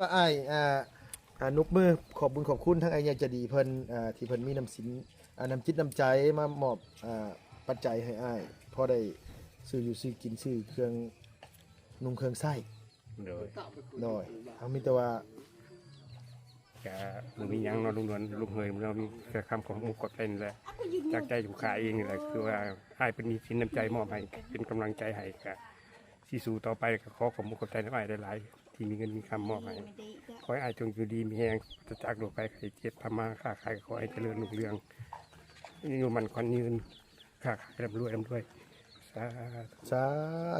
ว่าอ้ายนบมือขอบบุญขอบคุณทั้งไอ้ยาจะดีเพิ่นที่เพิ่นมีน้ำสินน้ำจิตน้ำใจมามอบปัจจัยให้อ้ายพอได้ซื้ออยู่ซื้อกินซื้อเครื่องนุ่งเครื่องไส้โดยเอามีแต่ว่าจะมียังเราลุงนวลลุงเฮยเรามีแต่คำของมุกกดเป็นแหละจากใจถูกขาเองแหละคือว่าให้เป็นมีสินน้ำใจมอบให้เป็นกำลังใจให้กับที่สู่ต่อไปก็ขอของมุกกดใจน้ำอ้ายได้หลายที่มีเงินมีคำมอบให้ขอให้อ้ายจงอยู่ดีมีแรงจะจากโลกไปใครเจ็บทำมาค้าขายขอให้เจริญรุ่งเรืองอยู่มันควันยืนค้าขายร่ำรวยสา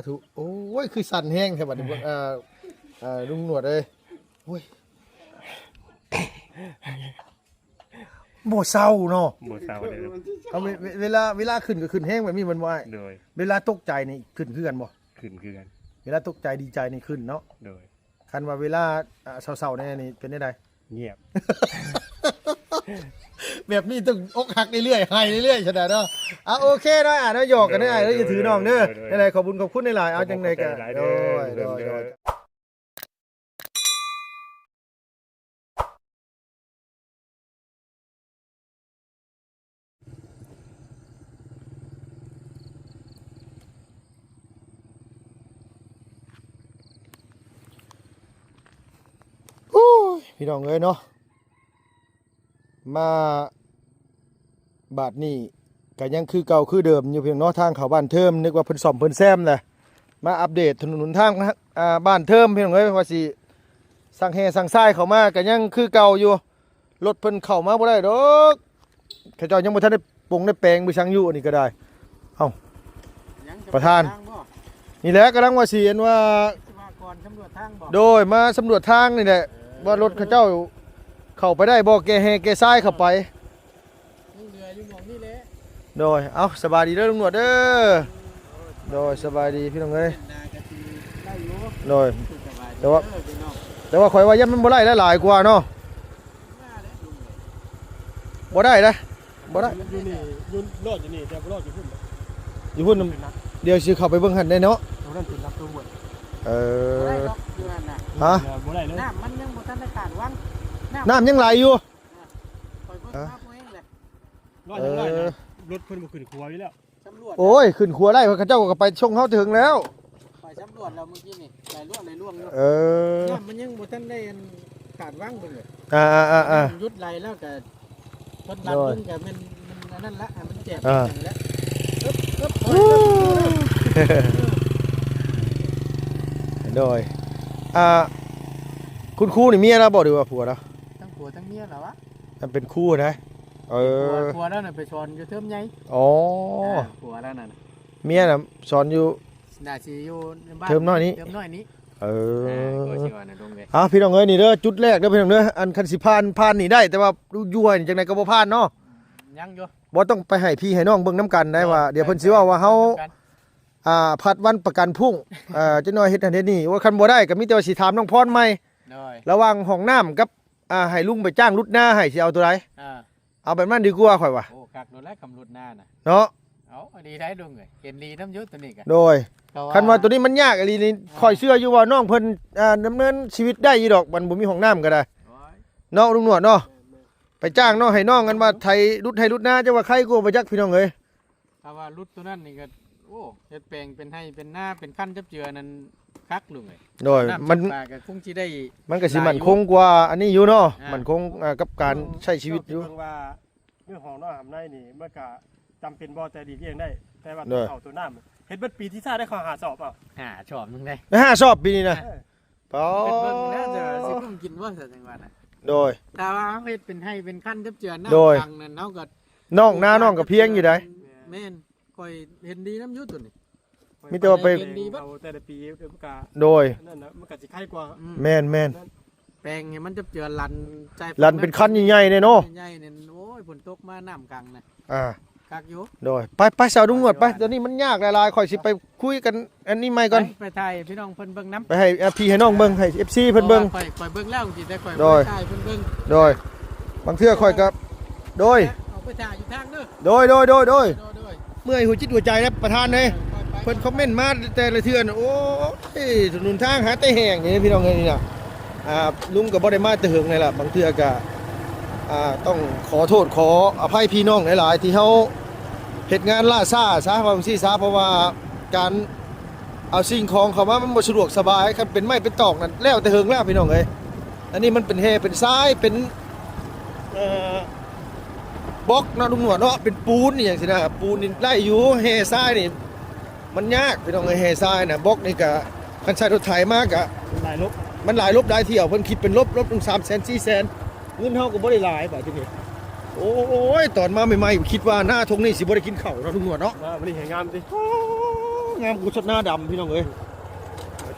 ธุโอ้ยคือสั่นแห้งแค่บัดนี้ลุงหนวดเลยโอ้ยโมเศร้าเนาะโมเศร้าเลยเอาเวลาขึ้นก็ขึ้นแห้งแบบนี้มันว่าโดยเวลาตกใจนี่ขึ้นคือกันบ่ขึ้นคือกันเวลาตกใจดีใจนี่ขึ้นเนาะโดยคันว่าเวลาเศร้าๆนี่เป็นได้เงียบ แบบนี้ต้องอกหักเรื่อยๆให้เรื่อยๆฉะนั้นเนาะโอเคนะเนาะหยอกกันได้แล้วอย่าถือน้องเด้อได้ขอบคุณขอบคุณหลายเอาจังได๋ก็โดยพี่น้องเอ้ยเนาะมาบาดนี้ก็ยังคือเก่าคือเดิมอยู่เพียงเนาะทางเขาบ้านเทิมนึกว่าเพิ่นซ่อมเพิ่นแซมแหละมาอัปเดตถนนทางบ้านเทิมพี่น้องเอ้ยว่าสิสั่งแห่สั่งทรายเข้ามาก็ยังคือเก่าอยู่รถเพิ่นเข้ามาบ่ได้ดอกเขาเจ้ายังบ่ทันได้ปงได้แปลงบ่ช่างอยู่อันนี้ก็ได้เอ้าประธานนี่แหละกำลังว่าสิเห็นว่าโดยมาสำรวจทางนี่แหละว่ารถเขาเจ้าเข้าไปได้บ่แกแห่แกทรายเข้าไปโดยเอาสบายดีเด้อลุงหนวดเด้อโดยสบายดีพี่น้องเอ้ยโดยแต่ว่าข่อยว่ายันมันบ่ได้หลายกว่าเนาะบ่ได้นะบ่ได้อยู่นี่อยู่รอดอยู่นี่แต่บ่รอดอยู่พุ่นอยู่พุ่นเดี๋ยวสิเข้าไปเบิ่งหั่นได้เนาะนั่นเป็นรับตัวหมดฮะบ่ได้เลยน้ำมันยังบ่ทันได้ขาดวังน้ำยังไหลอยู่รอดยังไงนะรถเพิ่นบ่ขึ้นครัวอยู่แล้วโอ้ยขึ้นครัวได้เพราะเขาเจ้าก็ไปชงเฮาถึงแล้วไปสำรวจแล้วเมื่อกี้นี่ไหลล่วงอยู่น้ำมันยังบ่ทันได้ขาดวังเบิ่งเลยยุดไหลแล้วก็พดลัดเบิ่งก็มันนั่นละมันแจ่มแล้วโดยคุณครูนี่เมียนะบอกดีว่าผัวนะทั้งผัวทั้งเมียเหรอวะมันเป็นคู่นะผัวแล้วน่ะไปสอนอยู่เทอมใหญ่อ๋อผัวแล้วน่ะเมียน่ะสอนอยู่น่าสิอยู่บ้านเทอมน้อยนี้พี่น้องเอ้ยนี่เด้อจุดแรกเด้อพี่น้องเด้ออันคันสิผ่านนี่ได้แต่ว่าอยู่ให้จังได๋ก็บ่ผ่านเนาะยังอยู่บ่ต้องไปให้พี่ให้น้องเบิ่งนํกันได้ว่าเดี๋ยวเพิ่นสิว่าเฮาผัดวันประกันพุ่งจะน้อยเฮ็ดอันเฮ็ดนี่ว่าคันบ่ได้ก็มีแต่ว่าสิถามน้องพรใหม่ระหว่างห้องน้ำกับให้ลุงไปจ้างรุดหน้าให้สิเอาตัวใดเอาแบบนั้นดีกว่าข่อยว่าโอ้คักโดนแล้วคำรุดหน้าน่ะเนาะเอาดีได้ดุงเอ้ยเห็นดีน้ำยุตัวนี้ก็โดยคันว่าตัวนี้มันยากอีหลีนี่ข่อยเชื่ออยู่ว่าน้องเพิ่นดำเนินชีวิตได้อยู่ดอกมันบ่มีห้องน้ำก็ได้เนาะลุงหนวดเนาะไปจ้างน้องให้น้องกันว่าไทยรุดให้รุดหน้าจะว่าใครกลัวบ่จักพี่น้องเอ้ยถ้าว่ารุดตัวนั้นนี่ก็โอ้เฮ็ดแปลงเป็นให้เป็นหน้าเป็นขั้นจับเจือนั่นคักลุงเอ้ยโดยมันก็คงสิได้มันก็สิมันคงกว่าอันนี้อยู่เนาะมันคงกับการใช้ชีวิตอยู่ว่าเรื่องของน้ำในนี่มันก็จำเป็นบ่แต่ดีเลี้ยงได้แต่ว่าเอาตัวน้ำเฮ็ดเบิดปีที่ซ่าได้ข้อหาสอบชอบนึงได้5สอบปีนี้นะป๋อเบิ่งน่าจะสิคุ้มกินว่าซะจังว่าน่ะโดยถ้าว่าเฮ็ดเป็นให้เป็นขั้นจับเจือน้ำตังนั่นเฮาก็น้องหน้าน้องก็เพียงอยู่ได้แม่นค่อยเห็นดีน้ำยุตัวนี้มีแต่ว่าไปเอาแต่ละปีโดยนั่นน่ะมันก็สิไข่กว่าแม่นแปลงให้มันจับเจือลันใจลันเป็นคันใหญ่ๆเนี่ยเนาะใหญ่ๆเนี่ยโอ้ยฝนตกมาน้ำกังน่ะกักอยู่โดยไปสาวดุงหนวดไปตอนนี้มันยากหลายๆข่อยสิไปคุยกันอันนี้ใหม่ก่อนไปถ่ายพี่น้องเพิ่นเบิ่งน้ำไปให้พี่ให้น้องเบิ่งให้ FC เพิ่นเบิ่งข่อยเบิ่งแล้วจริงๆได้ข่อยถ่ายเพิ่นเบิ่งโดยบางเทื่อข่อยก็โดยเอาไปถ่ายอยู่ทางเด้อโดยเมื่อยหัวจิตหัวใจนะประธานเด้เพิ่นคอมเมนต์มาแต่ละเทื่อโอ้ยถนนทางหาแต่แห้งนี่พี่น้องเอ้ยนี่น่ะ ลุงก็บ่ได้มาแต่เหิงนี่ล่ะบางเทื่อก็ต้องขอโทษขออภัยพี่น้องหลายๆที่เฮาเฮ็ดงานล่าช้าซะว่าจังซี่ซะเพราะว่าการเอาสิ่งของเข้ามามันบ่สะดวกสบายคันเป็นไม้เป็นตอกนั่นแล้วแต่เหิงแล้วพี่น้องเอ้ยอันนี้มันเป็นแฮเป็นทรายเป็นบล็อกเนาะลุงหนวดเนาะเป็นปูนนี่อย่างซี่นะปูนนี่ไล่อยู่แฮทรายนี่มันยากพี่น้องเอ้ยแฮทรายน่ะบล็อกนี่ก็คันใช้รถไถมากะ หลายลบ มันหลายลบได้เที่ยวเพิ่นคิดเป็นลบถึง300,000 400,000เงินเฮาก็บ่ได้หลายบาดทีนี้โอ้ยตอนมาใหม่ๆคิดว่าหน้าทงนี่สิบ่ได้กินข้าวเนาะลุงหนวดเนาะ มาวันนี้เห็นงามสิ งามกูชดหน้าดำพี่น้องเอ้ย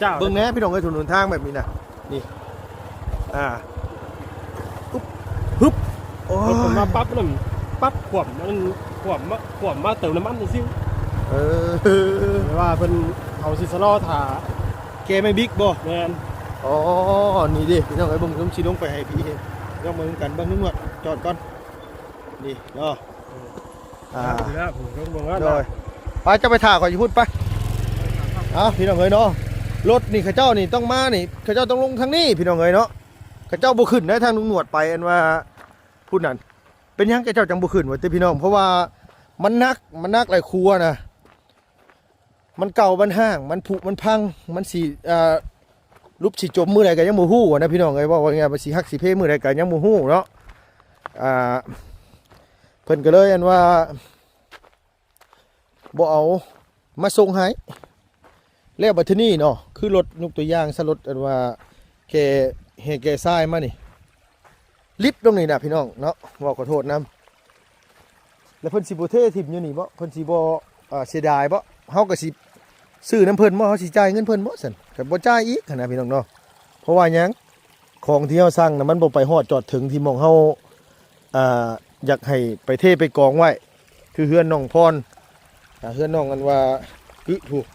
เจ้า เบิ่งแหน่พี่น้องเอ้ยถนนทางแบบนี้น่ะนี่ปุ๊บฮึบโอ้ รถผม ย มาปั๊บนั่นปั๊บขวมมาเติมน้ำมันซิ เออ แต่ว่าเพิ่นเอาซิสลอถ่า แกไม่บิ๊กบ่ แม่น อ๋อนี่ดิพี่น้องเอ้ยเบิ่งลุงสิลงไปให้พี่เห็นลองมาเบิ่งกันเบิ่งลุงหนวดจอดก่อนนี่เนาะ ถือว่าผมต้องบอกว่า โดยไปจะไปถ่าก่อนอย่าพูดไปเอาพี่น้องเอ้ยเนาะรถนี่ข้าเจ้านี่ต้องมานี่ข้าเจ้าต้องลงทางนี้พี่น้องเอ้ยเนาะข้าเจ้าบ่ขึ้นนะทางลุงหนวดไปอันว่าพูดนั่นเป็นหยังข้าเจ้าจังบ่ขึ้นว่าแต่พี่น้องเพราะว่ามันนักหลายครัวนะมันเก่ามันห้างมันผุมันพังมันสิรูปสิจมมื้อใดก็ยังบ่ฮู้นะพี่น้องเอ้ยว่าไงมันสิฮักสิเพมื้อใดก็ยังบ่ฮู้เนาะเพิ่นก็เลยอันว่าบ่เอามาส่งให้แล้วบัดทีนี้เนาะคือรถยกตัวอย่างซะรถอันว่าแกเฮแกทรายมานี่ลิฟต์ตรงนี้น่ะพี่น้องเนาะบอกขอโทษนํแล้วเพิ่นสิบ่เททิ่มอยู่นี่บ่เพิ่นสิบ่เสียดายบ่เฮาก็สิซื้อน้ำเพิ่นบ่เฮาสิจ่ายเงินเพิ่นบ่ซั่นก็บ่จ่ายอีกหันน่ะพี่น้องเนาะเพราะว่าหยังของที่เฮาสั่งน่ะมันบ่ไปฮอดจอดถึงที่หม้องเฮาอยากให้ไปเทไปกองไว้คือเฮือนน้องพรเฮือนน้องกันว่าถูก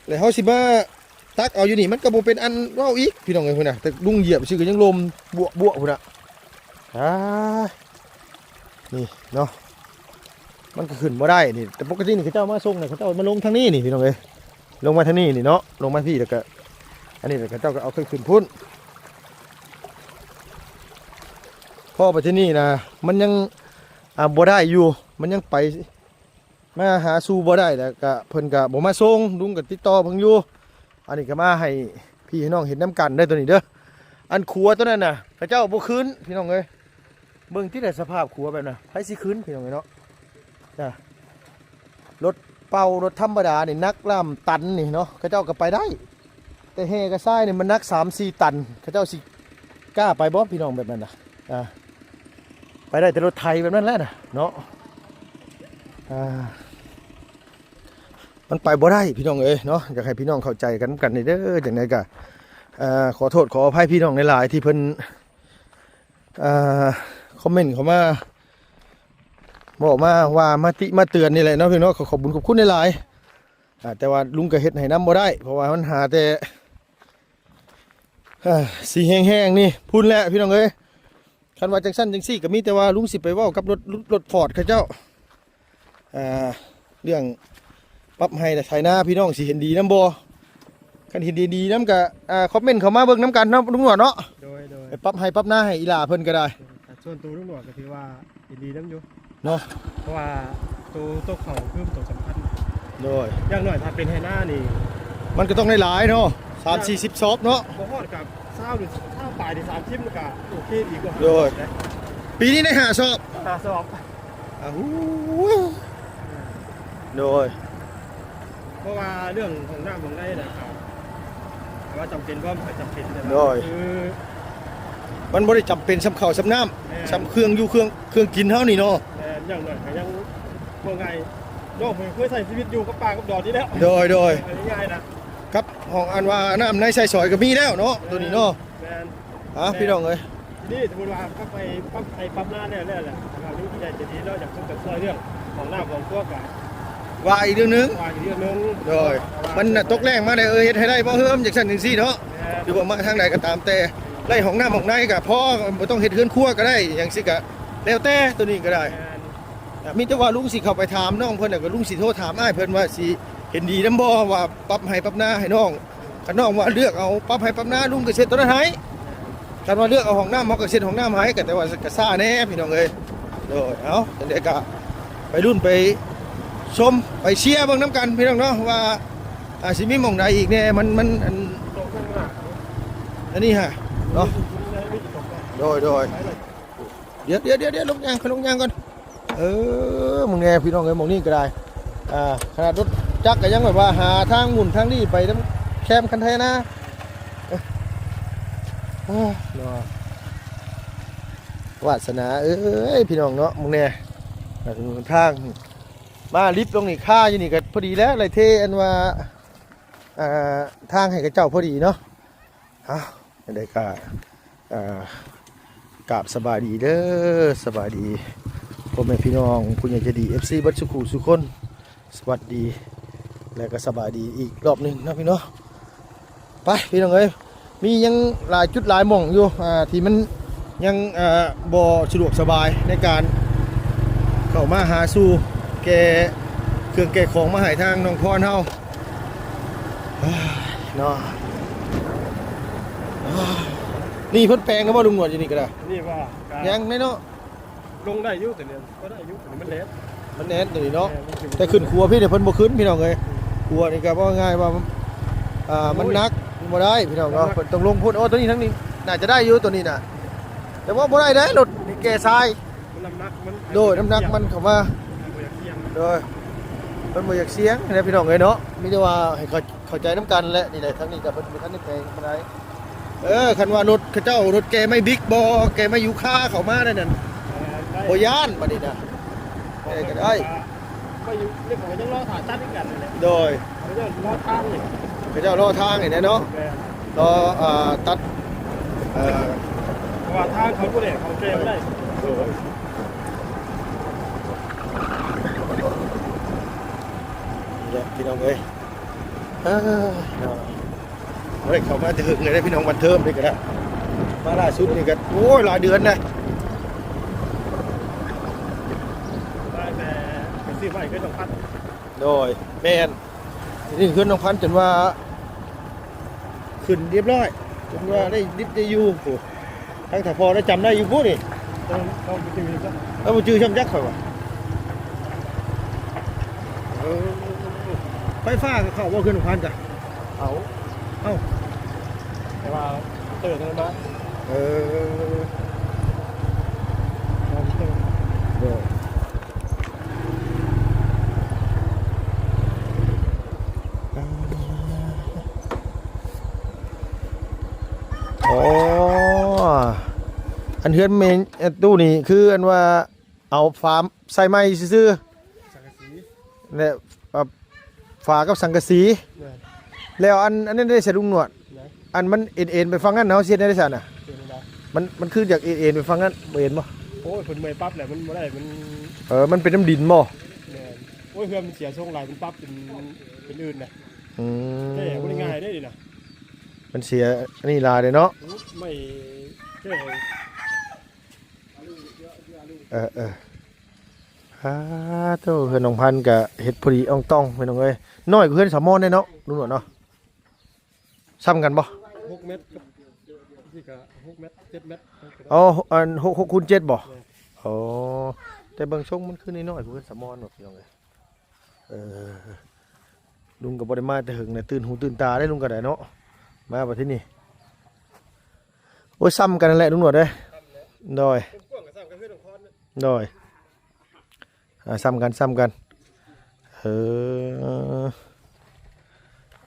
แล้วเฮาสิมาตักเอาอยู่นี่มันก็บ่เป็นอันเว้าอีกพี่น้องเอ้ยพุ่นน่ะแต่ลุงเหยียบซื่อก็ยังลมบวพุ่นน่ะนี่เนาะมันก็ขึ้นบ่ได้นี่แต่ปกตินี่เขาเจ้ามาส่งน่ะเขาเจ้ามาลงทางนี้นี่พี่น้องเอ้ยลงมาทางนี้นี่เนาะลงมาพี่แล้วก็อันนี้เขาเจ้าก็เอาขึ้นพุ่นพอไปที่นี่นะมันยังบ่ได้อยู่มันยังไปมาหาสู่บ่ได้แล้วก็เพิ่นก็บ่มาส่งลุงก็ติดต่อเพิ่นอยู่อันนี้ก็มาให้พี่ให้น้องเห็นน้ำกันได้อตัวนี้เด้ออันครัวตัวนั้นน่ะเขาเจ้าบ่คืนพี่น้องเอ้ยเบิ่งที่ได้สภาพครัวแบบน่ะไผสิคืนพี่น้องเอ้ยเนาะจ้ะรถเป่ารถธรรมดานี่นักล่ำตันนี่เนาะเขาเจ้าก็ไปได้แต่แห่กระซ้ายนี่มันนัก 3-4 ตันเขาเจ้าสิกล้าไปบ่พี่น้องแบบนั้นน่ะไปได้แต่รถไทยแบบนั้นแหละนะเนาะมันไปบ่ได้พี่น้องเอ้ยเนาะอยากให้พี่น้องเข้าใจกันนี่เด้อจังได๋ก็ขอโทษขออภัยพี่น้องหลายๆที่เพิ่นคอมเมนต์เข้ามาบอกมาว่ามาเตือนนี่แหละเนาะพี่น้องขอบคุณหลายๆแต่ว่าลุงก็เฮ็ดให้น้ำบ่ได้เพราะว่ามันหาแต่สีแห้งๆนี่พูดแล้วพี่น้องเอ้ยคันว่าจังซั่นจังซี่ก็มีแต่ว่าลุงสิไปเว้ากับรถฟอร์ดเขาเจ้าเรื่องปรับให้ไถนาพี่น้องสิเห็นดีนำบ่คันเห็นดีๆนำก็คอมเมนต์เข้ามาเบิ่งนำกันเนาะลุงหนวดเนาะ โดย ไปปรับให้ปรับหน้าให้อีหล่าเพิ่นก็ได้ ส่วนตัวลุงหนวดก็ถือว่าดีน้ำอยู่ เนาะ เพราะว่าตัวเขาคือตัวสำคัญ โดย อย่างหน่อยถ้าเป็นไฮน่านี่ มันก็ต้องได้หลายเนาะ3-40ซอบเนาะ บ่ฮอดกับ20หรือ20ปลายที่3ทิ่มก็โอเคดีกว่า โดย ปีนี้ได้5ซอบ 5ซอบ โดย เพราะว่าเรื่องของน้ำของได้นะครับว่าจำเป็นว่าจำเป็นแต่ โดย คือ มันบ่ได้จำเป็นสำข้าวสำน้ำสำเครื่องอยู่เครื่องกินเฮานี่เนาะ อย่างหน่อยก็ยังว่าไงน้องผมเคยใส่ชีวิตอยู่กับปลากับดอกนี้แล้ว โดย ง่ายๆนะครับ ห้องอันว่าน้ำในใส่ซอยก็มีแล้วเนาะตัวนี้เนาะ แมน พี่น้องเอ้ย นี่สมมติว่าปั๊บไปปั๊บหน้าเนี่ยแหละเราที่ใหญ่จะดีเราอยากคุยกับซอยเรื่องของหน้าของพวกกัน ว่าอีกเรื่องหนึง ว่าอีกเรื่องนึง โดยมันน่ะตกแรงมาได้เฮ็ดให้ได้บ่เฮิมจังซั่นจังซี่เนาะหรือว่ามาทางใดก็ตามแต่ไล่ห้องน้ำห้องในก็พอบ่ต้องเฮ็ดเฮือนครัวก็ได้อย่างซี่ก็แล้วแต่ตัวนี้ก็ได้มีแต่ว่าลุงสิเข้าไปถามน้องเพิ่นน่ะก็ลุงสิโทรถามอ้ายเพิ่นว่าสิเห็นดีนำบ่ว่าปรับให้ปรับหน้าให้น้องคัน คันน้องว่าเลือกเอาปั๊บให้ปั๊บหน้าลุงก็เสร็จตัวนั้นให้คันว่าเลือกเอาห้องน้ำเฮาก็เสร็จห้องน้ำให้ก็แต่ว่าก็ซ่าแน่พี่น้องเอ้ยโดยเอาจังได๋ก็ไปรุ่นไปชมไปเชียร์เบิ่งน้ำกันพี่น้องเนาะว่าสิมีหม่องใดอีกแน่มันอันนี้ฮะเนาะโดยเดี๋ยวลงยางก่อนมึงแน่พี่น้องเอ้ยหม่องนี้ก็ได้ขนาดรถจักรก็ยังแบบว่าหาทางหมุนทางนี้ไปน้ำแคมคันไทยนะเนาะวาสนาพี่น้องเนาะมึงแน่ถึงทางมาลิฟต์ลงนี่ค่าอยู่นี่ก็พอดีแล้วไรเทอันว่าทางให้กับเจ้าพอดีเนาะได้กราบสบายดีเด้อสบายดีพ่อแม่พี่น้องคุณยายจะดี FC บัดสุขุสุคนสวัสดีและก็สบายดีอีกรอบหนึ่งนะพี่น้องไปพี่น้องเอ้ยมียังหลายจุดหลายหม่องอยู่ที่มันยังบ่สะดวกสบายในการเข้ามาหาสู่แกเครื่องแกของมาให้ทางน้องพรเฮาเนาะนี่เพิ่นแปลงก็บ่ลุงหนวดอยู่นี่ก็ได้ นี่ว่า ยังแน่เนาะ ลงได้อยู่แต่เนี่ยก็ได้อยู่แต่มันเล็ด มันแน่นนี่เนาะแต่ขึ้นครัวพี่เนี่ยเพิ่นบ่ขึ้นพี่น้องเอ้ยครัวนี่ก็บ่ง่ายว่ามันหนักบ่ได้พี่น้องเนาะเพิ่นต้องลงพุ่นตัวนี้ทั้งนี้น่าจะได้อยู่ตัวนี้น่ะแต่ว่าบ่ได้เด้รถนี่แกทรายน้ำหนักมัน โดยน้ำหนักมันเข้ามาโดยเพิ่นบ่อยากเสียงนะพี่น้องเอ้ยเนาะมีแต่ว่าให้เข้าใจนํกันแหละนี่แหละทั้งนี้ก็เพิ่นบ่ทันได้แปลงปานใดคันว่ารถเขาเจ้ารถแกไม่บิ๊กบ่แกไม่อยู่ค่าเข้ามาได้นั่นบ่ย่านบัดนี้น่ะได้ก็ได้ ก็อยู่เรื่องของยังรอถ่ายตัดอีกกันเลย โดย เขาจะรอทางนี่ เขาเจ้ารอทางนี่นะเนาะรอตัดเพราะว่าทางเขาก็ได้เขาเกมได้พี่น้องเอ้ยเฮ้ยเขามาถึงเลยนะพี่น้องบันเทิมนี่ก็ได้มาล่าสุดนี่ก็โอ้ยหลายเดือนนะได้แต่เป็นซื้อใหม่ก็ต้องพัดโดยแมนนี่ขึ้นน้องพันจนว่าขึ้นเรียบร้อยจนว่าได้ดิบได้อยู่ทั้งถ้าพอได้จำได้อยู่พวกนี่ต้องไปจื้อจ้ะแล้วมาจื้อช่ำยักษ์ข่อยวะไฟฟ้าเขาว่าขึ้นน้องพันจ้ะเอ้าแต่ว่าตื่นเลยมั้ยอันเฮือนเมนตู้นี่คืออันว่าเอาฝาใส่ไม้ซื่อๆเนี่ยฝากับสังกะสีแล้วอันนี้ได้ใส่ลุงหนวดอันมันเอ็นไปฟังงั้นเนาะเสียได้สั่นน่ะมันคือจากเอ็นไปฟังงั้นบ่เห็นบ่โอ้ยเพิ่นเมื่อยปั๊บแหละมันบ่ได้มันมันเป็นน้ำดินบ่โอ้ยเฮือนมันเสียทรงหลายมันปั๊บเป็นอื่นน่ะแก้บ่ได้ง่ายได้ดิน่ะมันเสียนี่ลายเลยเนาะไม่แก้เจ้าเฮือนน้องพันกับเฮ็ดพอดีอ่องต้องไปน้องเอ้ยน้อยกว่าเฮือนสามมอนได้เนาะลุงหนวดเนาะซ้ำกันบ่6 เมตรกับนี่ก็6 เมตร 7 เมตรอัน6 คูณ 7บ่แต่บางช่วงมันขึ้นน้อยกว่าเฮือนสามมอนแบบพี่น้องเอ้ยลุงก็บ่ได้มาแต่หึงเนี่ยตื่นหูตื่นตาได้ลุงก็ได้เนาะมาบัดที่นี่โอ้ยซ้ำกันนั่นแหละลุงหนวดเด้โดยซ้ำกัน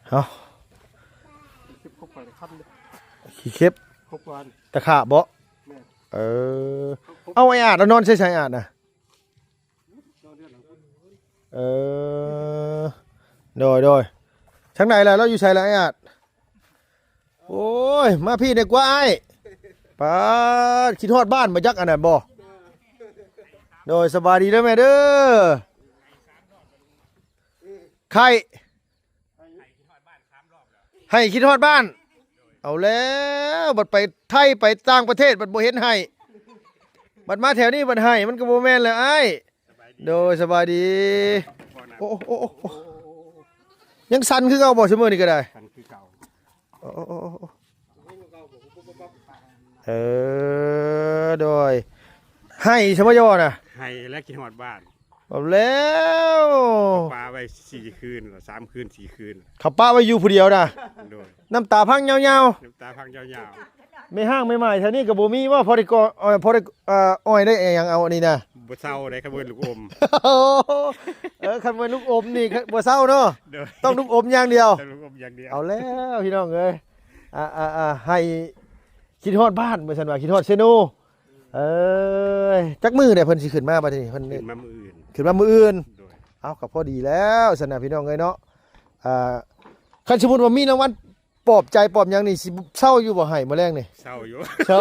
เอาขี้เข็บตะขาบบ่เอาไอ้อาดแล้วนอนใช่อาดนะโดยทั้งไหนล่ะเราอยู่ใส่ละไอ้อาดโอ้ยมาพี่เด็กว่าไอ้ป้าคิดฮอดบ้านมาจักอันนั้นบ่โดยสบายดีเด้อแม่เด้อใครให้คิดฮอดบ้านเอาแล้วบัดไปไทยไปต่างประเทศบัดบ่เห็นให้บัดมาแถวนี้บัดให้มันก็บ่แม่นแล้วไอ้โดยสบายดีโอ้ยังสั่นคือเก่าบ่ซุมื้อนี้ก็ได้ โอ้เออโดยให้ใช่ไหมย่อน่ะ ให้และกินหอดบ้าน เอาแล้ว ปลาไว้4 คืนหรือ3 คืน 4 คืน เขาป้าไว้อยู่ผู้เดียวน่ะ โดย น้ำตาพังยาว น้ำตาพังยาว ๆไม่ห้างไม่ใหม่แถวนี้กับบ่มีว่าพอได้ก่อพอได้อ้อยได้หยังเอาอันนี้นะ ๆบ่เศร้าได้ขบวนลูกอม คันเป็นลูกอมนี่บ่เศร้าเนาะ โดย ต้องลูกอมอย่างเดียว แต่ลูกอมอย่างเดียว เอาแล้วพี่น้องเอ้ยให้คิดฮอดบ้านเมื่อฉันว่าคิดฮอดเซโนจักมือเนี่ยเพิ่นสิขึ้นมาบัดนี้เพิ่น ขึ้นมามื้ออื่น ขึ้นมามื้ออื่น โดย เอาก็พอดีแล้วสนะพี่น้องเอ้ยเนาะคันสมมุติว่ามีรางวัลปลอบใจปลอบหยังนี่สิเศร้าอยู่บ่ให้มื้อแรงนี่ เศร้าอยู่ เศร้า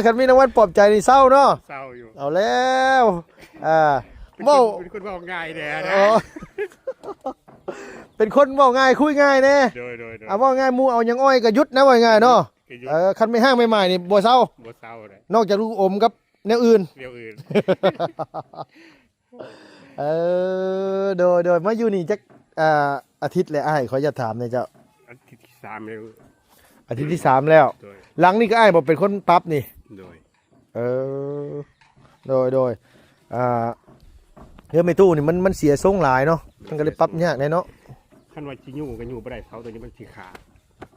คันมีรางวัลปลอบใจนี่เศร้าเนาะ เศร้าอยู่ เอาแล้วเป็น เว้า คนเว้าง่ายแน่นะ อ๋อเป็นคนเว้าง่ายคุยง่ายแน่ โดยเว้าง่ายหมู่เอาหยังอ้อยก็หยุดนะว่าง่ายเนาะ ก็อยู่ คันไม่ห้างไม่ใหม่นี่บ่เศร้า บ่เศร้าเลย นอกจากลูกอมกับแนวอื่น เดี๋ยวอื่น โดยมาอยู่นี่จักอาทิตย์แล้วอ้ายขอจะถามหน่อยเจ้า อาทิตย์ที่3แล้ว อาทิตย์ที่3แล้ว โดย หลังนี่ก็อ้ายบ่เป็นคนปรับนี่ โดย โดยเฮือไม่ตู้นี่มันเสียทรงหลายเนาะมันก็เลยปรับยากแน่เนาะ คันว่าสิอยู่ก็อยู่บ่ได้เสาตัวนี้มันสิขาด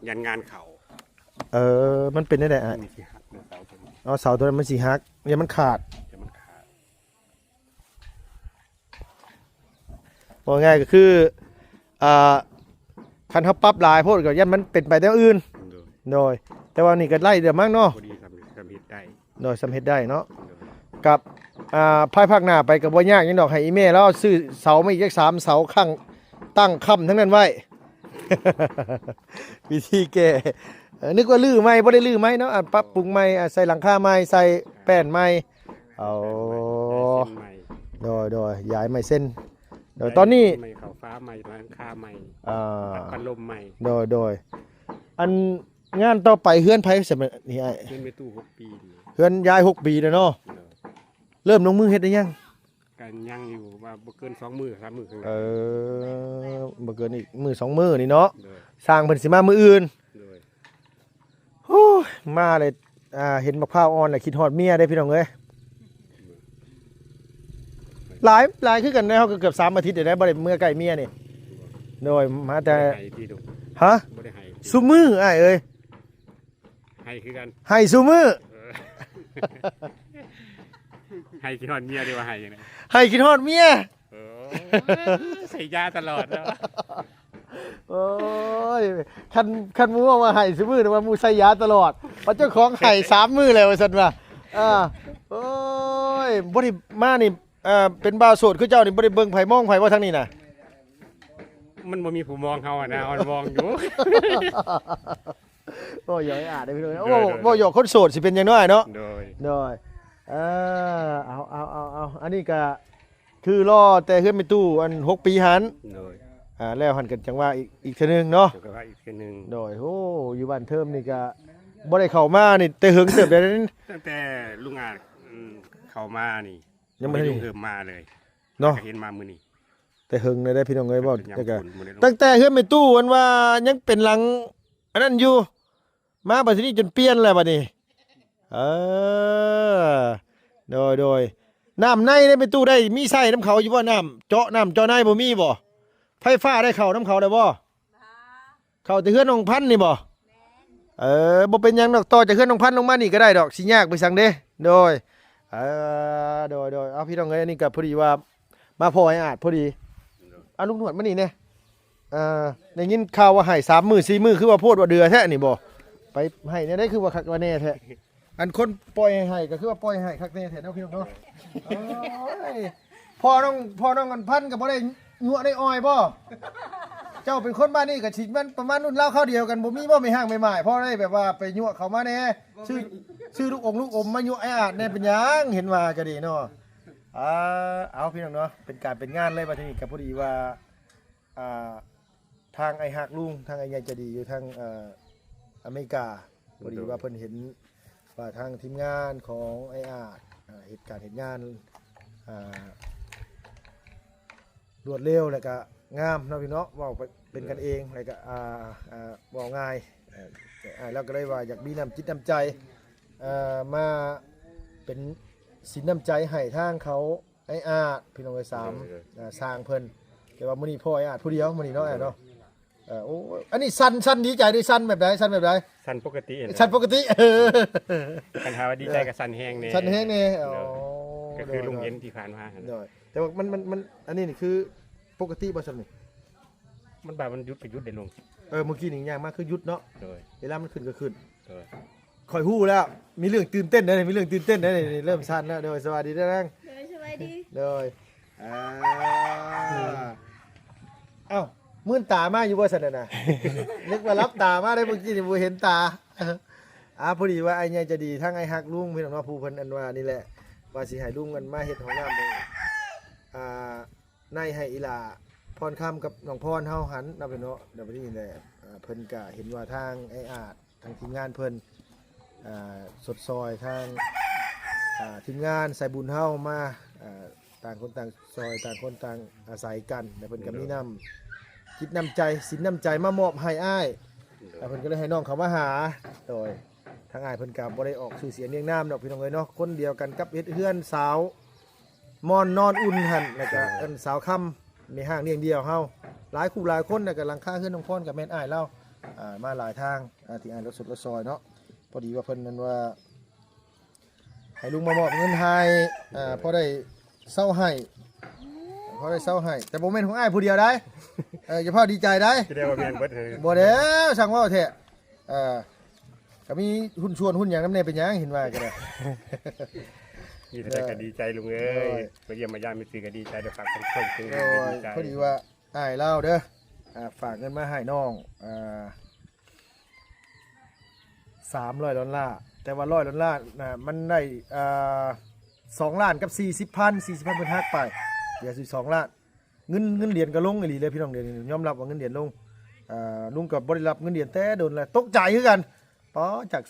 ยันงานเขา มันเป็นได้อ้าย มีสิหักเด้อเสาตัวนี้ เสาตัวนั้นมันสิหักเนี่ยมันขาด จะมันขาด ว่าง่ายก็คือคันเฮาปรับหลายโพดก็ยันมันเป็นไปแนวอื่น โดย แต่ว่านี่ก็ไล่เดี๋ยวมั้งเนาะ พอดีทำเฮ็ดได้ โดยสำเร็จได้เนาะ โดย กับภายภาคหน้าไปกับบ่ยากหยังดอกให้อีเมลแล้วซื้อเสามาอีกจัก3เสาข้างตั้งค้ำทั้งนั้นไว้ วิธีแก้นึกว่าลื้อไหมบ่ได้ลื้อไหมเนาะปรับปรุงใหม่ใส่หลังคาใหม่ใส่แป้นใหม่เอา เส้นใหม่ โดยย้ายไม้เส้นโดยตอนนี้ ใหม่เขาฟ้าใหม่หลังคาใหม่ อ่า พัดลมใหม่ โดยอันงานต่อไปเฮือนไผสำนี่ไอ้ เพิ่นไปตู้6 ปีนี่ เฮือนย้าย6 ปีแล้วเนาะ โดย เริ่มลงมือเฮ็ดได้ยัง กันยังอยู่ว่าบ่เกิน2 มื้อ3 มื้อข้างห เอ น้า บ่เกินอีกมื้อ2มื้อนี่เนาะ โดย สร้างเพิ่นสิมามื้ออื่น โดย โอ้ยมาเลยเห็นมะพร้าวอ่อนน่ะคิดฮอดเมียได้พี่น้องเอ้ยหลายคือกันนะเฮาก็เกือบ3 อาทิตย์ได้บ่ได้เมื่อใกล้เมียนี่โดยมาแต่ ให้ที่ดู ฮะ บ่ได้ให้ ซุมื้ออ้ายเอ้ย ให้คือกัน ให้ซุมื้อ เออ ให้ที่ฮอดเมียดีว่าให้จังได๋ ให้คิดฮอดเมีย เออใส่ยาตลอดเนาะ โอ้ยคันหมู่ว่าให้ซุมื้อน่ะว่าหมู่ใส่ยาตลอดว่าเจ้าของให้3 มื้อแล้วว่าซั่นว่าโอ้ยบ่ได้มานี่เป็นบ่าวโสดคือเจ้านี่บ่ได้เบิ่งไผมองไผว่าทางนี้น่ะ มันบ่มีผู้มองเฮาอะนะเอามองอยู่ โอ้ยอยอ่านได้พี่น้อง โด โอ้ ย บ่หยอกคนโสดสิเป็นอย่างน้อยเนาะ โดย โดยเอาอันนี้ก็คือรอแต่เฮือนไปตู้อัน6 ปีหัน โดย แล้วหันกันจังว่าอีกเทื่อนึงเนาะ เดี๋ยวก็ว่าอีกทีหนึง โดยโอ้อยู่บ้านเทิมนี่ก็บ่ได้เข้ามานี่แต่หึงเติบได้นั้น ตั้งแต่ลุงอาจเข้ามานี่ ยังไม่ได้ ลุงเพิ่มมาเลย เนาะ ก็เห็นมามื้อนี้ แต่หึงได้พี่น้องเอ้ยบ่ ยัง แต่ก็ ฝุ่นมื้อนี้ลง ตั้งแต่เฮือนไปตู้อันว่ายังเป็นหลังอันนั้นอยู่มาบัดนี้จนเปลี่ยนแล้วบัดนี้โดยน้ำในได้ไปตู้ได้มีใส่น้ำเขาอยู่บ่น้ำเจาะในบ่มีบ่ไฟฟ้าได้เข้าน้ำเขาได้บ่เข้าแต่เฮือนน้องพันธุ์นี่บ่บ่เป็นหยังดอกต่อจากเฮือนน้องพันธุ์ลงมานี่ก็ได้ดอกสิยากไปสั่งเด้โดยเอาพี่น้องเอ้ยอันนี้ก็พอดีว่ามาพอให้อาจพอดีเอาลุงหนวดมานี่แน่ได้ยินข่าวว่าให้3 มื้อ4 มื้อคือว่าโพดว่าเดือแท้นี่บ่ไปให้เนี่ยได้คือว่าคักว่าแน่แท้อันคนปล่อยให้ก็คือว่าปล่อยให้คักแน่แท้เนาะพี่น้องเนาะพ่อน้องกันพันกับบ่ได้ยั่วได้อ้อยบ่เจ้าเป็นคนบ้านนี้ก็สิมันประมาณรุ่นเล่าเข้าเดียวกันบ่มีบ่ไม่ห่างไม่หมายพ่อได้แบบว่าไปยั่วเขามาแน่ชื่อลูกอมมายั่วไอ้อาดแน่เป็นหยังเห็นว่าก็ดีเนาะเอาพี่น้องเนาะเป็นการเป็นงานเลยบัดนี้ก็พอดีว่าทางไอ้หักลุงทางไอ้ใหญ่จะดีอยู่ทางอเมริกาพอดีว่าเพิ่นเห็นว่าทางทีมงานของไอ้อาดเหตุการณ์เหตุงานรวดเร็วแล้วก็ งามเนาะพี่เนาะเว้าไปเป็นกันเองแล้วก็เว้าง่ายแล้วก็เลยว่าอยากมีน้ำจิตน้ำใจมาเป็นสินน้ำใจให้ทางเขาไอ้อาจพี่น้องไอ้สร้างเพิ่นแต่ว่ามื้อนี้พ่อไอ้อาจผู้เดียวมื้อนี้เนาะไอ้เนาะโอ้อันนี้สั้นดีใจดิสั้นแบบใดสั้นแบบใด สั้นปกติ สั้นปกติปัญหาว่าดีใจกับสั้นแห้งเนี่ย สั้นแฮงนี่ก็คือลุงเห็นที่ผ่านมา แต่ว่ามันอันนี้นี่คือปกติบ่ซั่นนี่ มันแบบมันยุดไปยุดได้ลง เมื่อกี้นี่อย่างมากคือหยุดเนาะ โดย เวลามันขึ้นก็ขึ้น โดย คอยฮู้แล้วมีเรื่องตื่นเต้นได้มีเรื่องตื่นเต้นได้นี่เริ่มสั้นแล้วโดยสวัสดีเด้อแรง สบายดี โดยเอ้ามื่นตามาอยู่บ่ซั่นน่ะ นึกว่ารับตามาได้เมื่อกี้นี่บ่เห็นตาพอดีว่าไอ้ใหญ่จะดีทั้งไอ้ฮักลุงพี่น้องเนาะผู้เพิ่นอันว่านี่แหละว่าสิให้ลุงกันมาเฮ็ดห้องน้ำเลยในให้อีหลาพรค่ำกับน้องพรเฮาหันนำไปเนาะเดี๋ยวไปนี่แหละเพิ่นก็เห็นว่าทางไอ้อาจทางทีมงานเพิ่นสดซอยทางทีมงานใส่บุญเฮามาต่างคนต่างซอยต่างคนต่างอาศัยกันแล้วเพิ่นก็มีน้ำจิตน้ำใจสินน้ำใจมามอบให้อ้ายเพิ่นก็เลยให้น้องเขามาหาโดยทางอ้ายเพิ่นก็บ่ได้ออกชื่อเสียงเรียงนามดอกพี่น้องเอ้ยเนาะคนเดียวกันกับเฮ็ดเฮือนสาวมอนนอนอุ่นหั่นแล้วก็เอิ้นสาวค่ำในห้างเลี้ยงเดียวเฮาหลายคู่หลายคนน่ะก็หลังคาเฮือนน้องพรกับแม่นอ้ายเรามาหลายทางที่อ้ายรถสดรถซอยเนาะพอดีว่าเพิ่นนั้นว่าให้ลุงมามอบเงินให้พอได้เศร้าให้แต่บ่แม่นของอ้ายผู้เดียวได้อย่าพอดีใจได้ ที่ได้ว่าแม่นเบิดเลย บ่แล้วสั่งว่าแท้ก็มีหุ้นชวนหุ้นหยังนำแน่เป็นหยังเห็นว่าก็ได้ นี่แต่ก็ดีใจลุงเอ้ยไปเยี่ยมมาย่ามีสื่อก็ดีใจได้ฝากคนช่วยคือดีใจ พอดีว่าอ้ายเล่าเด้อฝากเงินมาให้น้อง300 ดอลลาร์แต่ว่า100 ดอลลาร์มันได้2 ล้านกับ40,000 เพิ่นหักไปเดี๋ยว12 ล้านเงินเหรียญก็ลงอีหลีเลยพี่น้องเดี๋ยวยอมรับว่าเงินเหรียญลงลุงก็บ่ได้รับเงินเหรียญแต่โดนแล้วตกใจคือกันป๋อจาก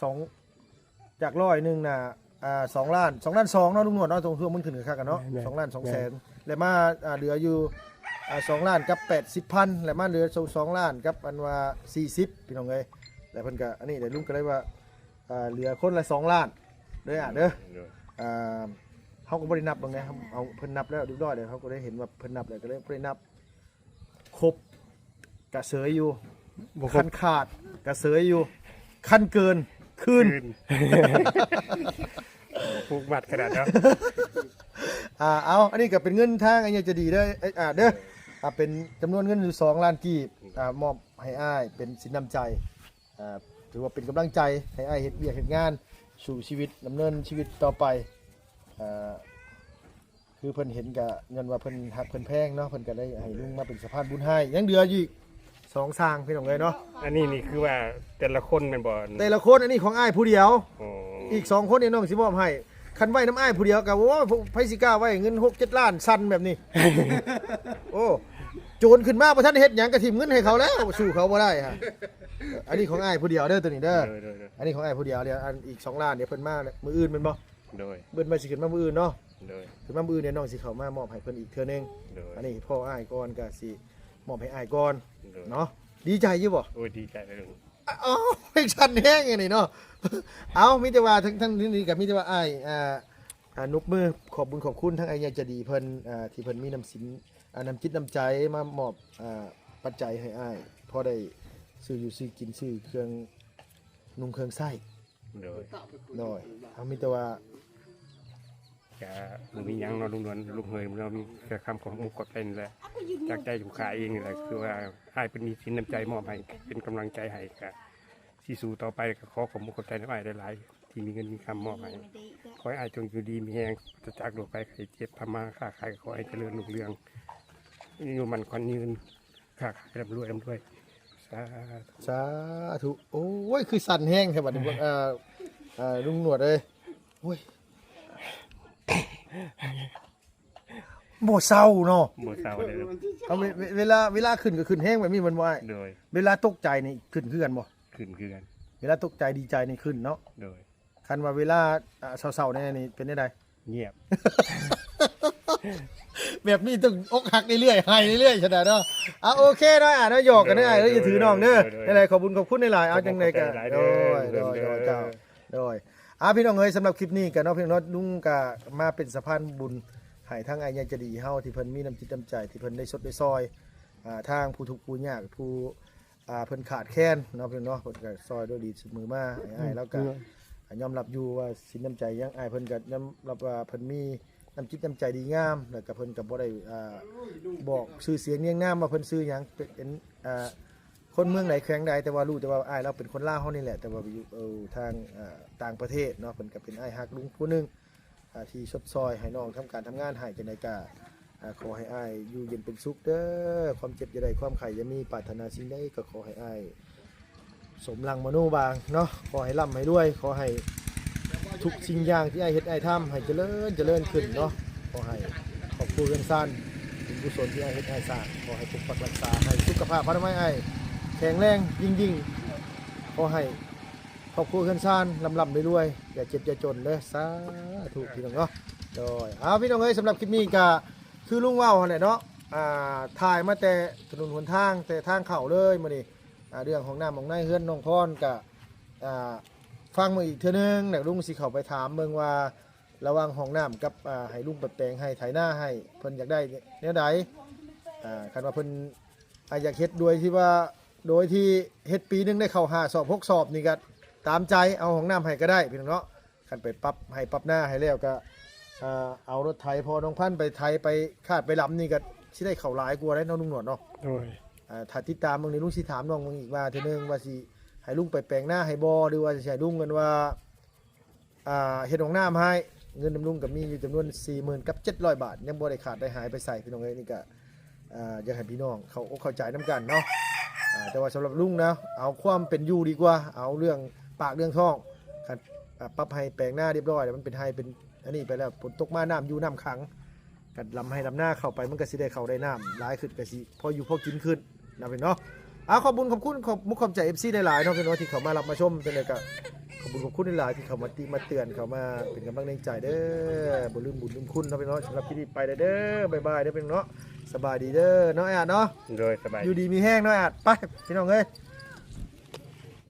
100นึงน่ะ2 ล้าน2 ล้าน2เนาะลุงหนวดเนาะตรงช่วงมันขึ้นคักกันเนาะ2 ล้าน2แสนแล้วมาเหลืออยู่2 ล้านกับ 80,000แล้วมาเหลือ2 ล้านกับอันว่า40พี่น้องเอ้ยแล้วเพิ่นก็อันนี้เดี๋ยวลุงก็เลยว่าเหลือคนละ2 ล้านเด้อเด้อเขาก็บ่ได้นับบ้างนะเอาเพิ่นนับแล้วเรียบร้อยเลยเขาก็ได้เห็นว่าเพิ่นนับแล้วก็เลยบ่ได้นับครบกระเสยอยู่คันขาดกระเสยอยู่คันเกินคืน ผูกมัดขนาดเนาะ เอาอันนี้ก็เป็นเงินทางอันนี้จะดีเด้อเด้อเป็นจำนวนเงินอยู่2 ล้านกีบมอบให้อ้ายเป็นสินน้ำใจถือว่าเป็นกำลังใจให้อ้ายเฮ็ดเวียกเฮ็ดงานสู่ชีวิตดำเนินชีวิตต่อไปคือเพิ่นเห็นกับเงินว่าเพิ่นหักเพิ่นแพงเนาะเพิ่นก็ได้ให้ลุงมาเป็นสะพานบุญให้ยังเดืออยู่2 สร้างพี่น้องเอ้ยเนาะ อันนี้นี่คือว่าแต่ละคนแม่นบ่ แต่ละคนอันนี้ของอ้ายผู้เดียว โอ้ อีก2 คนนี่น้องสิมอบให้คันไว้น้ำอ้ายผู้เดียวก็โอ้ไผสิกล้าไว้เงิน 6-7 ล้านสั่นแบบนี้ โอ้โจรขึ้นมาบ่ทันเฮ็ดหยังก็ทิ่มเงินให้เขาแล้วสู้เขาบ่ได้ฮะอันนี้ของอ้ายผู้เดียวเด้อตัวนี้เด้ออันนี้ของอ้ายผู้เดียวเดี๋ยวอันอีก2 ล้านเดี๋ยวเพิ่นมามื้ออื่นแม่นบ่ โดย เพิ่นมาสิขึ้นมามื้ออื่นเนาะ โดย ขึ้นมามื้ออื่นเนี่ยน้องสิเข้ามามอบให้เพิ่นอีกเทื่อนึง โดย อันนี้พ่ออ้ายก่อนก็สิมอบให้อ้ายก่อน โดย เนาะดีใจอยู่บ่ โอ้ยดีใจเลยลุง อ๋อเพลงชันแห้งไงนี่เนาะ เอามิแต่ว่าทั้งนี้กับมิแต่ว่าอ้ายนุบมือขอบบุญขอบคุณทั้งไอ้ยาจะดีเพิ่นที่เพิ่นมีน้ำสินน้ำจิตน้ำใจมามอบปัจจัยให้อ้ายพอได้ซื้ออยู่ซื้อกินซื้อเครื่องนุ่งเครื่องไส้ โดย หน่อยเอามิแต่ว่า ก็บ่มีหยังเนาะลุงนวลลุงเฮยเรามีแค่คำของมุกกดเป็นแหละจากใจถูกขาเองนี่แหละคือว่าให้เป็นมีสินน้ำใจมอบให้เป็นกำลังใจให้ก็สิสู้ต่อไปก็ขอผมขอบใจน้ำอ้ายหลายๆที่มีเงินมีคำมอบให้ขอให้อ้ายจงอยู่ดีมีแรงจะจากโลกไปไข้เจ็บทำมาค้าขายขอให้เจริญรุ่งเรืองอยู่มันควันยืนค้าขายร่ำรวยสาธุ สาธุโอ้ยคือสั่นแห้งแค่บัดนี้ลุงหนวดเลยโอ้ยบ่เศร้าเนาะ บ่เศร้าเลย เอาเวลาขึ้นก็ขึ้นแห้งแบบนี้มันบ่อ้าย โดย เวลาตกใจนี่ขึ้นคือกันบ่ ขึ้นคือกัน เวลาตกใจดีใจนี่ขึ้นเนาะ โดย คันว่าเวลาเศร้าๆนี่เป็นได้ใด เงียบ แบบนี้ต้องอกหักเรื่อยๆให้เรื่อยๆฉะนั้นเนาะโอเคเนาะเนาะหยอกกันเด้ออย่าถือน้องเด้อได้ๆขอบคุณหลายๆเอาจังได๋ก็โดยเจ้าโดยพี่น้องเอ้ยสำหรับคลิปนี้ก็เนาะพี่น้องลุงก็มาเป็นสะพานบุญให้ทั้งอ้ายใหญ่ใจดีเฮาที่เพิ่นมีน้ำจิตน้ำใจที่เพิ่นได้สดได้ซอยทางผู้ทุกข์ผู้ยากผู้เพิ่นขาดแคลนเนาะพี่น้องเนาะเพิ่นก็ซอยด้วยดีเสมอมาอ้ายแล้วก็ยอมรับอยู่ว่าสินน้ำใจยังอ้ายเพิ่นก็ยอมรับว่าเพิ่นมีน้ำจิตน้ำใจดีงามแล้วก็เพิ่นก็บ่ได้บอกชื่อเสียงเรียงนามว่าเพิ่นชื่อหยังเป็นคนเมืองไหนแขวงใดแต่ว่ารู้แต่ว่าอ้ายเราเป็นคนลาวเฮานี่แหละแต่ว่าอยู่ทางต่างประเทศเนาะเพิ่นก็เป็นอ้ายฮักลุงผู้หนึงที่ชดซอยให้น้องทำการทำงานให้จังได๋ก็ขอให้อ้ายอยู่เย็นเป็นสุขเด้อความเจ็บอย่าได้ความไข้อย่ามีปรารถนาสิ่งใดก็ขอให้อ้ายสมหลังมโนบางเนาะขอให้ร่ำให้รวยขอให้ทุกสิ่งอย่างที่อ้ายเฮ็ดอ้ายทำให้เจริญขึ้นเนาะขอให้ครอบครัวเรือนซ่านบุญกุศลที่อ้ายเฮ็ดอ้ายสร้างขอให้ปกปักรักษาให้สุขภาพพระไม้อ้ายแข็งแรงยิ่งขอให้ครอบครัวเรือนซ่านร่ำรวยอย่าเจ็บอย่าจนเด้อสาธุพี่น้องเนาะโดยพี่น้องเอ้ยสำหรับคลิปนี้ก็คือลุงว่าวหั่นแหละเนาะถ่ายมาแต่ถนนหนทางแต่ทางเข้าเลยมื้อนี้เรื่องของน้ำของในเฮือนน้องพรก็ฟังมาอีกเทื่อนึงแล้วลุงสิเข้าไปถามเบิ่งว่าระหว่างห้องน้ำกับให้ลุงแปลงให้ไถนาให้เพิ่นอยากได้แนวใดคันว่าเพิ่นอยากเฮ็ดโดยที่เฮ็ดปีนึงได้เข้า5สอบ6สอบนี่ก็ตามใจเอาห้องน้ำให้ก็ได้พี่น้องเนาะคันไปปรับหน้าให้แล้วก็เอารถไถพอน้องพันธุ์ไปไถไปคาดไปลำนี่ก็สิได้เข้าหลายกว่าได้น้องลุงหนวดเนาะ โดย ถ้าติดตามเบิ่งนี่ลุงสิถามน้องมึงอีกว่าเทื่อนึงว่าสิให้ลุงไปแปลงหน้าให้บ่หรือว่าสิให้ลุงกันว่าเฮ็ดห้องน้ำให้เงินนำลุงก็มีอยู่จำนวน 40,000 กับ 700 บาทยังบ่ได้ขาดได้หายไปใส่พี่น้องเอ้ยนี่ก็อยากให้พี่น้องเขาอกเข้าใจนํกันเนาะแต่ว่าสำหรับลุงนะเอาความเป็นอยู่ดีกว่าเอาเรื่องปากเรื่องท้องคันปรับให้แปลงหน้าเรียบร้อยแล้วมันเป็นให้เป็นอันนี้ไปแล้วฝนตกมาน้ำอยู่น้ำขังกันลำให้ลำหน้าเข้าไปมันก็สิได้เข้าได้น้ำหลายขึ้นก็สิพออยู่พอกินขึ้นนะเป็นเนาะขอบคุณขอบใจ FC หลายๆเนาะเป็นเนาะที่เขามารับมาชมจังได๋ก็ขอบคุณหลายๆที่เขามาติมาเตือนเขามาเป็นกำลังแรงใจเด้อบ่ลืมบุญลืมคุณเนาะเป็นเนาะสำหรับคลิปนี้ไปเด้อบ๊ายบายเด้อเป็นเนาะสบายดีเด้อเนาะเนาะ โดยสบาย อยู่ดีมีแห้งเนาะไปพี่น้องเอ้ย